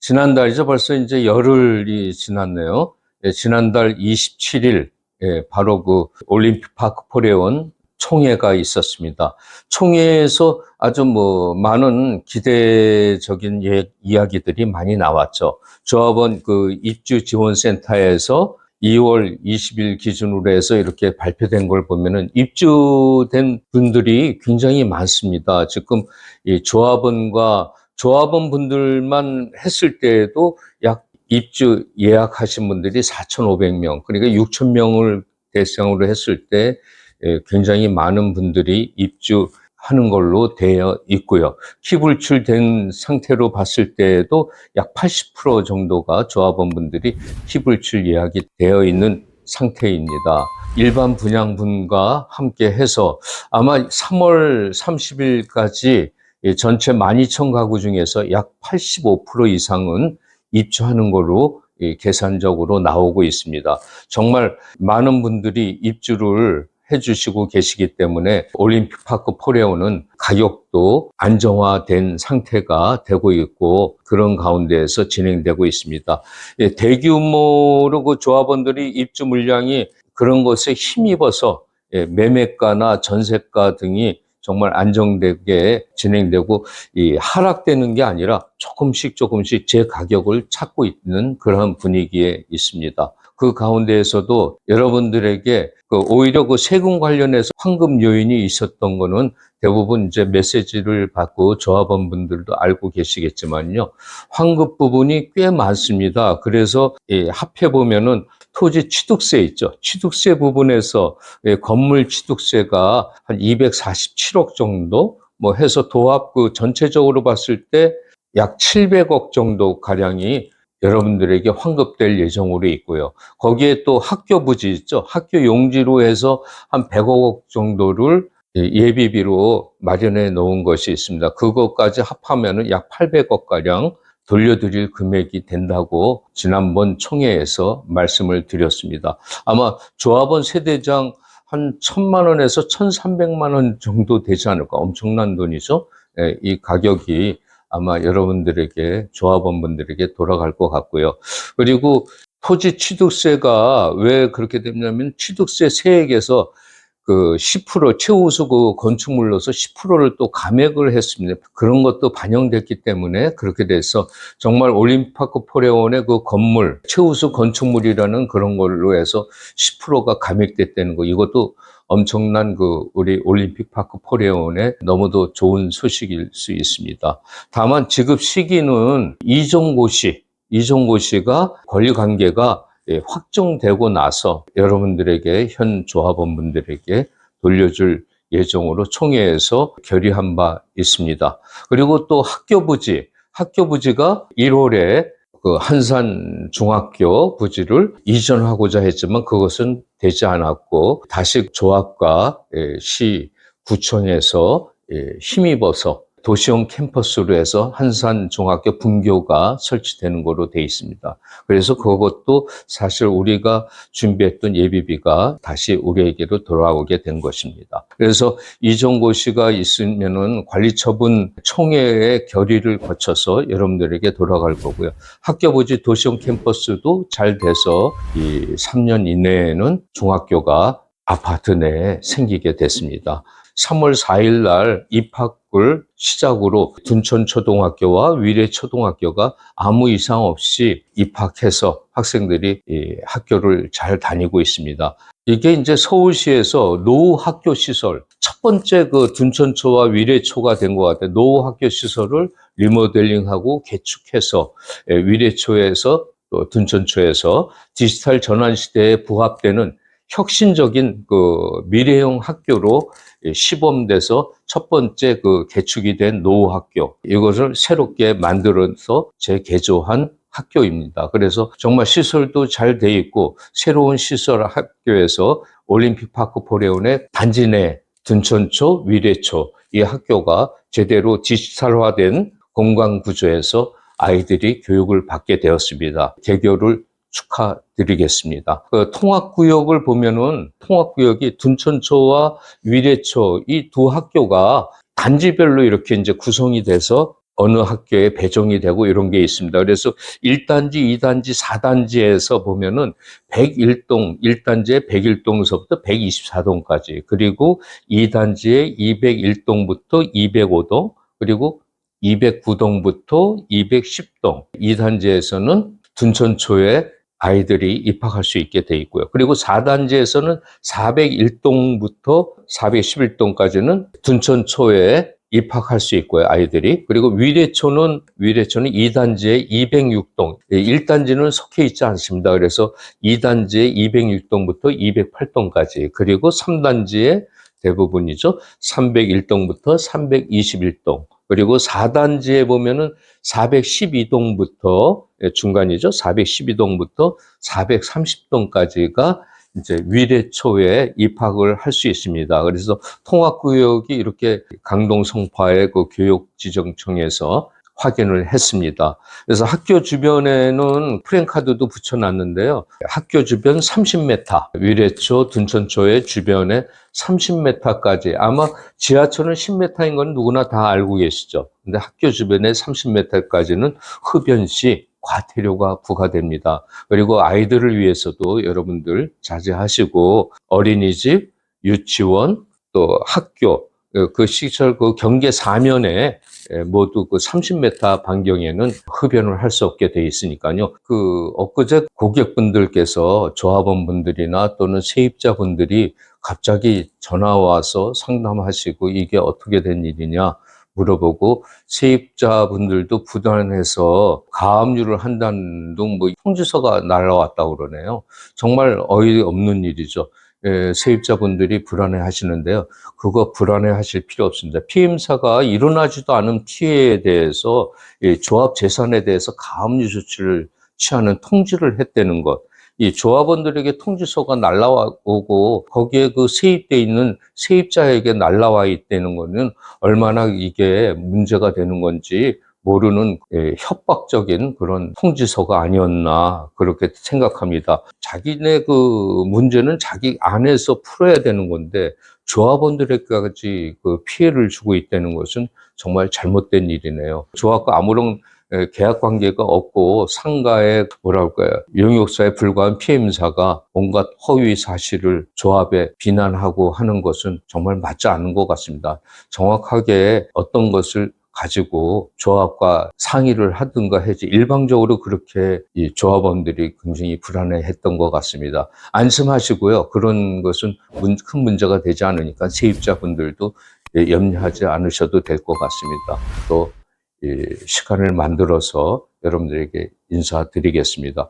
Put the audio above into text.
지난달이죠. 벌써 이제 열흘이 지났네요. 예, 지난달 27일, 예, 바로 그 올림픽 파크 포레온 총회가 있었습니다. 총회에서 아주 많은 기대적인 이야기들이 많이 나왔죠. 조합원 그 입주 지원 센터에서 2월 20일 기준으로 해서 이렇게 발표된 걸 보면은 입주된 분들이 굉장히 많습니다. 지금 이 조합원 분들만 했을 때에도 약 입주 예약하신 분들이 4,500명, 그러니까 6,000명을 대상으로 했을 때 굉장히 많은 분들이 입주하는 걸로 되어 있고요. 키불출된 상태로 봤을 때에도 약 80% 정도가 조합원분들이 키불출 예약이 되어 있는 상태입니다. 일반 분양분과 함께 해서 아마 3월 30일까지 전체 12,000가구 중에서 약 85% 이상은 입주하는 걸로 계산적으로 나오고 있습니다. 정말 많은 분들이 입주를 해주시고 계시기 때문에 올림픽 파크 포레온은 가격도 안정화된 상태가 되고 있고 그런 가운데에서 진행되고 있습니다. 대규모로 그 조합원들이 입주 물량이 그런 것에 힘입어서 매매가나 전세가 등이 정말 안정되게 진행되고 하락되는 게 아니라 조금씩 제 가격을 찾고 있는 그런 분위기에 있습니다. 그 가운데에서도 여러분들에게 오히려 그 세금 관련해서 황금 요인이 있었던 거는 대부분 이제 메시지를 받고 조합원분들도 알고 계시겠지만요. 환급 부분이 꽤 많습니다. 그래서 합해 보면은 토지 취득세 있죠. 취득세 부분에서 건물 취득세가 한 247억 정도 해서 도합 그 전체적으로 봤을 때 약 700억 정도 가량이 여러분들에게 환급될 예정으로 있고요. 거기에 또 학교 부지 있죠. 학교 용지로 해서 한 100억 정도를 예비비로 마련해 놓은 것이 있습니다. 그것까지 합하면은 약 800억 가량 돌려드릴 금액이 된다고 지난번 총회에서 말씀을 드렸습니다. 아마 조합원 세대장 한 1,000만 원에서 1,300만 원 정도 되지 않을까. 엄청난 돈이죠. 이 가격이 아마 여러분들에게, 조합원분들에게 돌아갈 것 같고요. 그리고 토지 취득세가 왜 그렇게 됐냐면 취득세 세액에서 그 10% 최우수 그 건축물로서 10%를 또 감액을 했습니다. 그런 것도 반영됐기 때문에 그렇게 돼서 정말 올림픽파크 포레온의 그 건물 최우수 건축물이라는 그런 걸로 해서 10%가 감액됐다는 거, 이것도 엄청난 그 우리 올림픽파크 포레온의 너무도 좋은 소식일 수 있습니다. 다만 지급 시기는 이종고 씨가 권리 관계가 확정되고 나서 여러분들에게, 현 조합원분들에게 돌려줄 예정으로 총회에서 결의한 바 있습니다. 그리고 또 학교 부지가 1월에 그 한산 중학교 부지를 이전하고자 했지만 그것은 되지 않았고 다시 조합과 시, 구청에서 힘입어서 도시형 캠퍼스로 해서 한산 중학교 분교가 설치되는 거로 돼 있습니다. 그래서 그것도 사실 우리가 준비했던 예비비가 다시 우리에게로 돌아오게 된 것입니다. 그래서 이종고 씨가 있으면은 관리처분 총회의 결의를 거쳐서 여러분들에게 돌아갈 거고요. 학교부지 도시형 캠퍼스도 잘 돼서 이 3년 이내에는 중학교가 아파트 내에 생기게 됐습니다. 3월 4일 날 입학을 시작으로 둔천초등학교와 위례초등학교가 아무 이상 없이 입학해서 학생들이 학교를 잘 다니고 있습니다. 이게 이제 서울시에서 노후 학교 시설, 첫 번째 그 둔천초와 위례초가 된 것 같아요. 노후 학교 시설을 리모델링하고 개축해서 위례초에서 또 둔천초에서 디지털 전환 시대에 부합되는 혁신적인 그 미래형 학교로 시범돼서 첫 번째 그 개축이 된 노후 학교, 이것을 새롭게 만들어서 재개조한 학교입니다. 그래서 정말 시설도 잘 돼 있고 새로운 시설 학교에서 올림픽 파크 포레온의 단지 내 둔천초, 위례초 이 학교가 제대로 디지털화된 공간 구조에서 아이들이 교육을 받게 되었습니다. 개교를 축하드리겠습니다. 그 통합구역을 보면은 통합구역이 둔천초와 위례초 이 두 학교가 단지별로 이렇게 이제 구성이 돼서 어느 학교에 배정이 되고 이런 게 있습니다. 그래서 1단지, 2단지, 4단지에서 보면은 101동, 1단지에 101동서부터 124동까지, 그리고 2단지에 201동부터 205동, 그리고 209동부터 210동, 2단지에서는 둔천초에 아이들이 입학할 수 있게 돼 있고요. 그리고 4단지에서는 401동부터 411동까지는 둔천초에 입학할 수 있고요, 아이들이. 그리고 위례초는 2단지에 206동, 1단지는 속해 있지 않습니다. 그래서 2단지에 206동부터 208동까지, 그리고 3단지에 대부분이죠. 301동부터 321동, 그리고 4단지에 보면은 412동부터, 중간이죠. 412동부터 430동까지가 이제 위례초에 입학을 할 수 있습니다. 그래서 통합구역이 이렇게 강동 성파의 그 교육지정청에서 확인을 했습니다. 그래서 학교 주변에는 프랜카드도 붙여놨는데요. 학교 주변 30m, 위례초, 둔천초의 주변에 30m까지, 아마 지하철은 10m인 건 누구나 다 알고 계시죠. 근데 학교 주변에 30m까지는 흡연시 과태료가 부과됩니다. 그리고 아이들을 위해서도 여러분들 자제하시고, 어린이집, 유치원, 또 학교, 그 시설 그 경계 사면에 모두 그 30m 반경에는 흡연을 할 수 없게 돼 있으니까요. 그 엊그제 고객분들께서 조합원분들이나 또는 세입자분들이 갑자기 전화 와서 상담하시고 이게 어떻게 된 일이냐 물어보고, 세입자분들도 부단해서 가압류를 한다는 등 뭐 통지서가 날라왔다고 그러네요. 정말 어이없는 일이죠. 세입자분들이 불안해 하시는데요. 그거 불안해 하실 필요 없습니다. 피임사가 일어나지도 않은 피해에 대해서 조합 재산에 대해서 가압류 조치를 취하는 통지를 했다는 것. 이 조합원들에게 통지서가 날라오고 거기에 그 세입돼 있는 세입자에게 날라와 있다는 거는 얼마나 이게 문제가 되는 건지 모르는 협박적인 그런 통지서가 아니었나 그렇게 생각합니다. 자기네 그 문제는 자기 안에서 풀어야 되는 건데 조합원들에게까지 그 피해를 주고 있다는 것은 정말 잘못된 일이네요. 조합과 아무런 계약 관계가 없고 상가의 뭐랄까요, 용역사에 불과한 피임사가 온갖 허위 사실을 조합에 비난하고 하는 것은 정말 맞지 않는 것 같습니다. 정확하게 어떤 것을 가지고 조합과 상의를 하든가 해지, 일방적으로 그렇게 이 조합원들이 굉장히 불안해했던 것 같습니다. 안심하시고요. 그런 것은 큰 문제가 되지 않으니까 세입자분들도 염려하지 않으셔도 될 것 같습니다. 또 시간을 만들어서 여러분들에게 인사드리겠습니다.